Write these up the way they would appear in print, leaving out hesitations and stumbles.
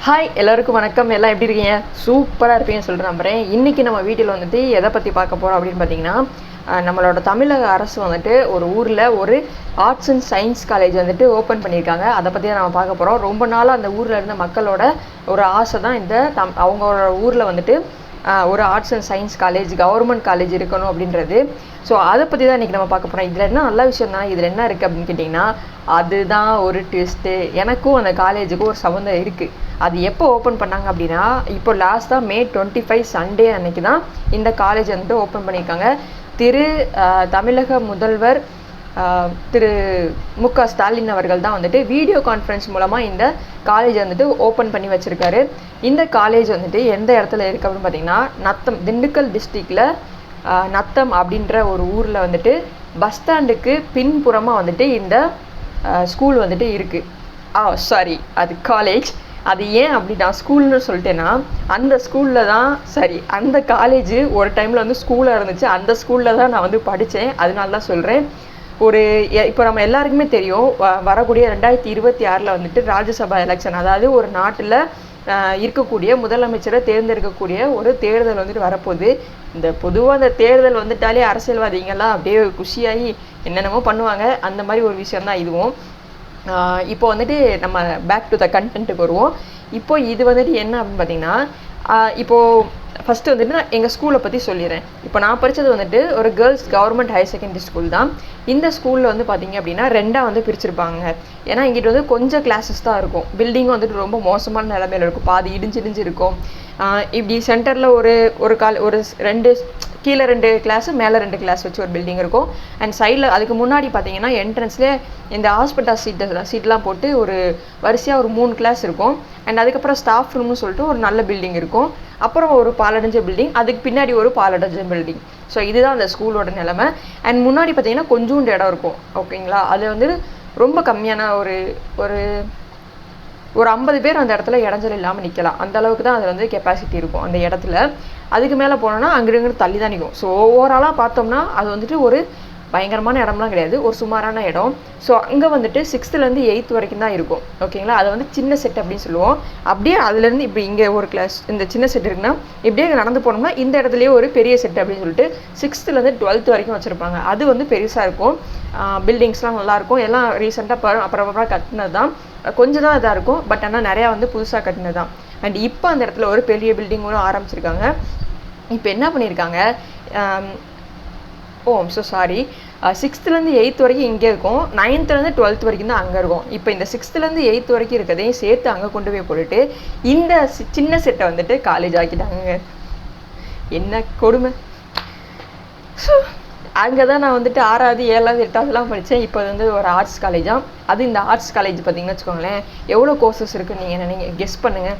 Hi எல்லாருக்கும் வணக்கம். எல்லாம் எப்படி இருக்கீங்க? சூப்பராக இருப்பீங்கன்னு சொல்லிட்டு நம்புகிறேன். இன்றைக்கி நம்ம வீட்டில் வந்துட்டு எதை பற்றி பார்க்க போகிறோம் அப்படின்னு பார்த்தீங்கன்னா, நம்மளோட தமிழக அரசு வந்துட்டு ஒரு ஊரில் ஒரு ஆர்ட்ஸ் அண்ட் சயின்ஸ் காலேஜ் வந்துட்டு ஓப்பன் பண்ணியிருக்காங்க. அதை பற்றி தான் நம்ம பார்க்க போகிறோம். ரொம்ப நாளாக அந்த ஊரில் இருந்த மக்களோட ஒரு ஆசை தான் இந்த அவங்களோட ஊரில் வந்துட்டு ஒரு arts and science college, government college இருக்கணும் அப்படின்றது. ஸோ அதை பற்றி தான் இன்றைக்கி நம்ம பார்க்க போகிறோம். இதில் என்ன நல்ல விஷயம் தான், இதில் என்ன இருக்குது அப்படின்னு கேட்டிங்கன்னா, அதுதான் ஒரு ட்விஸ்ட்டு. எனக்கும் அந்த காலேஜுக்கும் ஒரு சம்மந்தம் இருக்குது. அது எப்போ ஓப்பன் பண்ணாங்க அப்படின்னா, இப்போ லாஸ்ட்டாக May 25 சண்டே அன்னைக்கு தான் இந்த காலேஜ் வந்துட்டு ஓப்பன் பண்ணியிருக்காங்க. தமிழக முதல்வர் திரு மு.க. ஸ்டாலின் அவர்கள் தான் வந்துட்டு வீடியோ கான்ஃபரன்ஸ் மூலமாக இந்த காலேஜ் வந்துட்டு ஓப்பன் பண்ணி வச்சுருக்காரு. இந்த காலேஜ் வந்துட்டு எந்த இடத்துல இருக்குது அப்படின்னு பார்த்தீங்கன்னா, திண்டுக்கல் டிஸ்ட்ரிக்டில் நத்தம் அப்படின்ற ஒரு ஊரில் வந்துட்டு பஸ் ஸ்டாண்டுக்கு பின்புறமாக வந்துட்டு இந்த ஸ்கூல் வந்துட்டு இருக்குது. சாரி, அது காலேஜ். அது ஏன் அப்படி நான் ஸ்கூல்னு சொல்லிட்டேன்னா, அந்த ஸ்கூலில் தான் அந்த காலேஜ் ஒரு டைமில் வந்து ஸ்கூலாக இருந்துச்சு. அந்த ஸ்கூலில் தான் நான் வந்து படித்தேன். அதனால தான் சொல்கிறேன். இப்போ நம்ம எல்லாருக்குமே தெரியும், வரக்கூடிய 2026 வந்துட்டு ராஜ்யசபா எலெக்ஷன், அதாவது ஒரு நாட்டில் இருக்கக்கூடிய முதலமைச்சரை தேர்ந்தெடுக்கக்கூடிய ஒரு தேர்தல் வந்துட்டு வரப்போகுது. இந்த பொதுவாக அந்த தேர்தல் வந்துட்டாலே அரசியல்வாதிகள்லாம் அப்படியே குஷியாகி என்னென்னமோ பண்ணுவாங்க. அந்த மாதிரி ஒரு விஷயந்தான் இதுவும். இப்போ வந்துட்டு நம்ம பேக் டு த கண்டென்ட்டுக்கு வருவோம். இப்போ இது வந்துட்டு என்ன அப்படின்னு பார்த்தீங்கன்னா, இப்போது ஃபஸ்ட்டு வந்துட்டு நான் எங்கள் ஸ்கூலை பற்றி சொல்லிடுறேன். இப்போ நான் படித்தது வந்துட்டு ஒரு girls government higher secondary school தான். இந்த ஸ்கூலில் வந்து பார்த்திங்க அப்படின்னா 2ஆக வந்து பிரிச்சிருப்பாங்க. ஏன்னா இங்கிட்ட வந்து கொஞ்சம் கிளாஸஸ் தான் இருக்கும். பில்டிங்கும் வந்துட்டு ரொம்ப மோசமான நிலைமையில் இருக்கும். பாதி இடிஞ்சு இருக்கும். இப்படி சென்டரில் ஒரு 2 கீழே 2 கிளாஸு, மேலே 2 கிளாஸ் வச்சு ஒரு பில்டிங் இருக்கும். அண்ட் சைடில் அதுக்கு முன்னாடி பார்த்தீங்கன்னா என்ட்ரன்ஸ்லேயே இந்த ஹாஸ்பிட்டல் சீட்லாம் போட்டு ஒரு வரிசையாக ஒரு 3 கிளாஸ் இருக்கும். அண்ட் அதுக்கப்புறம் ஸ்டாஃப் ரூம்னு சொல்லிட்டு ஒரு நல்ல பில்டிங் இருக்கும். அப்புறம் ஒரு பாலடைஞ்ச பில்டிங், அதுக்கு பின்னாடி ஒரு பாலடைஞ்ச பில்டிங். ஸோ இதுதான் அந்த ஸ்கூலோட நிலைமை. அண்ட் முன்னாடி பார்த்தீங்கன்னா கொஞ்சோண்டு இடம் இருக்கும். ஓகேங்களா? அது வந்து ரொம்ப கம்மியான ஒரு 50 பேர் அந்த இடத்துல இடைஞ்சல் இல்லாமல் நிற்கலாம். அந்த அளவுக்கு தான் அது வந்து கெப்பாசிட்டி இருக்கும் அந்த இடத்துல. அதுக்கு மேலே போனோன்னா அங்கிருந்து தள்ளி தான் நிற்கும். ஸோ ஓவராலாக பார்த்தோம்னா அது வந்துட்டு ஒரு பயங்கரமான இடம்லாம் கிடையாது, ஒரு சுமாரான இடம். ஸோ அங்கே வந்துட்டு 6th-லேருந்து 8th வரைக்கும் தான் இருக்கும். ஓகேங்களா? அதை வந்து சின்ன செட் அப்படின்னு சொல்லுவோம். அப்படியே அதுலேருந்து இப்போ இங்கே ஒரு கிளாஸ், இந்த சின்ன செட் இருக்குன்னா இப்படியே நடந்து போனோம்னா இந்த இடத்துலையே ஒரு பெரிய செட் அப்படின்னு சொல்லிட்டு 6th-லேருந்து 12th வரைக்கும் வச்சுருப்பாங்க. அது வந்து பெருசாக இருக்கும். பில்டிங்ஸ்லாம் நல்லாயிருக்கும். எல்லாம் ரீசெண்டாக அப்புறமா கட்டினது தான். கொஞ்சம் தான் இதாக இருக்கும். பட் ஆனால் நிறையா வந்து புதுசாக கட்டினது தான். அண்ட் இப்போ அந்த இடத்துல ஒரு பெரிய பில்டிங்கும் ஆரம்பிச்சிருக்காங்க. இப்போ என்ன பண்ணியிருக்காங்க, ஸோ சாரி, 6th-லேருந்து 8th வரைக்கும் இங்கே இருக்கும். 9th-லேருந்து 12th வரைக்கும் தான் அங்கே இருக்கும். இப்போ இந்த 6th-லேருந்து 8th வரைக்கும் இருக்கிறதையும் சேர்த்து அங்கே கொண்டு போய் போட்டுட்டு இந்த சின்ன செட்டை வந்துட்டு காலேஜ் ஆக்கிட்டாங்க. என்ன கொடுமை! ஸோ அங்கே தான் நான் வந்துட்டு 6வது 7வது 8வதுலாம் படித்தேன். இப்போ வந்து ஒரு ஆர்ட்ஸ் காலேஜாக. அது இந்த ஆர்ட்ஸ் காலேஜ் பார்த்திங்கன்னு வச்சுக்கோங்களேன், எவ்வளோ கோர்சஸ் இருக்குன்னு நீங்கள் கெஸ் பண்ணுங்கள்.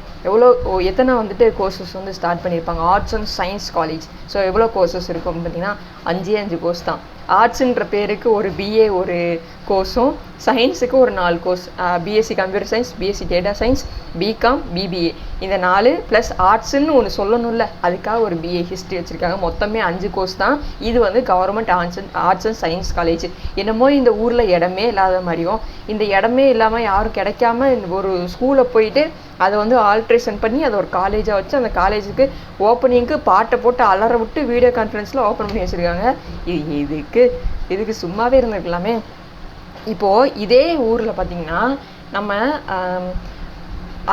எத்தனை வந்துட்டு கோர்சஸ் வந்து ஸ்டார்ட் பண்ணியிருப்பாங்க. Arts and science college. So எவ்வளோ கோர்சஸ் இருக்கும் அப்படின்னு பார்த்தீங்கன்னா 5 கோர்ஸ் தான். ஆர்ட்ஸுன்ற பேருக்கு ஒரு பிஏ ஒரு கோர்ஸும், சயின்ஸுக்கு ஒரு 4 course, BSc computer science, BSc data science, BCom, BBA. இந்த 4 ப்ளஸ் ஆர்ட்ஸுன்னு ஒன்று சொல்லணும்ல, அதுக்காக ஒரு பிஏ ஹிஸ்ட்ரி வச்சுருக்காங்க. மொத்தமே 5 கோர்ஸ் தான். இது வந்து government arts and science college. என்னமோ இந்த ஊரில் இடமே இல்லாத மாதிரியும், இந்த இடமே இல்லாமல் யாரும் கிடைக்காம ஒரு ஸ்கூலை போயிட்டு அதை வந்து ஆல்ட்ரேஷன் பண்ணி அதை ஒரு காலேஜாக வச்சு அந்த காலேஜுக்கு ஓப்பனிங்க்கு பாட்டை போட்டு அலற விட்டு வீடியோ கான்ஃபரன்ஸில் ஓப்பன் பண்ணி வச்சுருக்காங்க. இதுக்கு சும்மாவே இருந்திருக்கலாமே. இப்போது இதே ஊரில் பார்த்திங்கன்னா நம்ம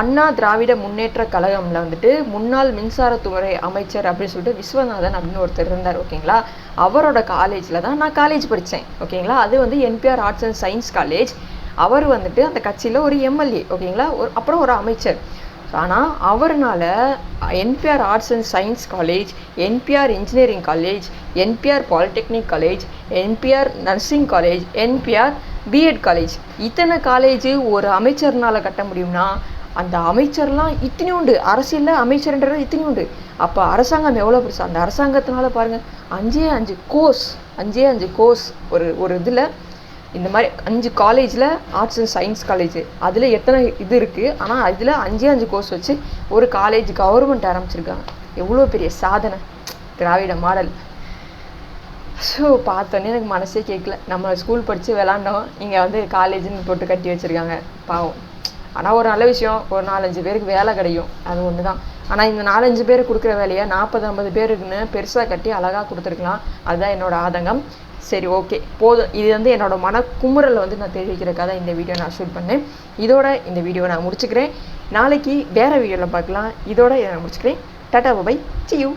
அண்ணா திராவிட முன்னேற்ற கழகம்ல வந்துட்டு முன்னாள் மின்சாரத்துறை அமைச்சர் அப்படின்னு சொல்லிட்டு விஸ்வநாதன் அப்படின்னு ஒருத்தர் இருந்தார். ஓகேங்களா? அவரோட காலேஜில் தான் நான் காலேஜ் படித்தேன். ஓகேங்களா? அது வந்து NPR arts and science college. அவர் வந்துட்டு அந்த கட்சியில் ஒரு எம்எல்ஏ. ஓகேங்களா? அப்புறம் ஒரு அமைச்சர். ஆனால் அவர்னால NPR arts and science college, NPR engineering college, NPR polytechnic college, NPR nursing college, NPR BEd college, இத்தனை காலேஜ் ஒரு அமைச்சர்னால் கட்ட முடியும்னா அந்த அமைச்சர்லாம் இத்தனையுண்டு. அரசியலில் அமைச்சர்ன்றது இத்தனையுண்டு. அப்போ அரசாங்கம் எவ்வளோ பெருசு. அந்த அரசாங்கத்தினால பாருங்கள், 5 கோர்ஸ் ஒரு இதில் இந்த மாதிரி 5 காலேஜில் ஆர்ட்ஸ் அண்ட் சயின்ஸ் காலேஜ், அதில் எத்தனை இது இருக்குது. ஆனால் அதில் 5 கோர்ஸ் வச்சு ஒரு காலேஜ் கவர்மெண்ட் ஆரம்பிச்சிருக்காங்க. எவ்வளோ பெரிய சாதனை! திராவிட மாடல். ஸோ பார்த்தோன்னே எனக்கு மனசே கேட்கல. நம்ம ஸ்கூல் படித்து விளாண்டோம், இங்கே வந்து காலேஜுன்னு போட்டு கட்டி வச்சுருக்காங்க. பாவம். ஆனால் ஒரு நல்ல விஷயம், ஒரு 4-5 பேருக்கு வேலை கிடைக்கும், அது ஒன்று தான். ஆனால் இந்த 4-5 பேர் கொடுக்குற வேலையை 40-50 பேருக்குன்னு பெருசாக கட்டி அழகாக கொடுத்துருக்கலாம். அதுதான் என்னோடய ஆதங்கம். சரி, ஓகே, போதும். இது வந்து என்னோடய மனக்குமுறலை வந்து நான் தெரிவிக்கிறதுக்காக தான் இந்த வீடியோ நான் ஷூட் பண்ணேன். இதோட இந்த வீடியோவை நான் முடிச்சுக்கிறேன். நாளைக்கு வேறு வீடியோவில் பார்க்கலாம். இதோட இதை நான் முடிச்சுக்கிறேன். Tata, bye, see you.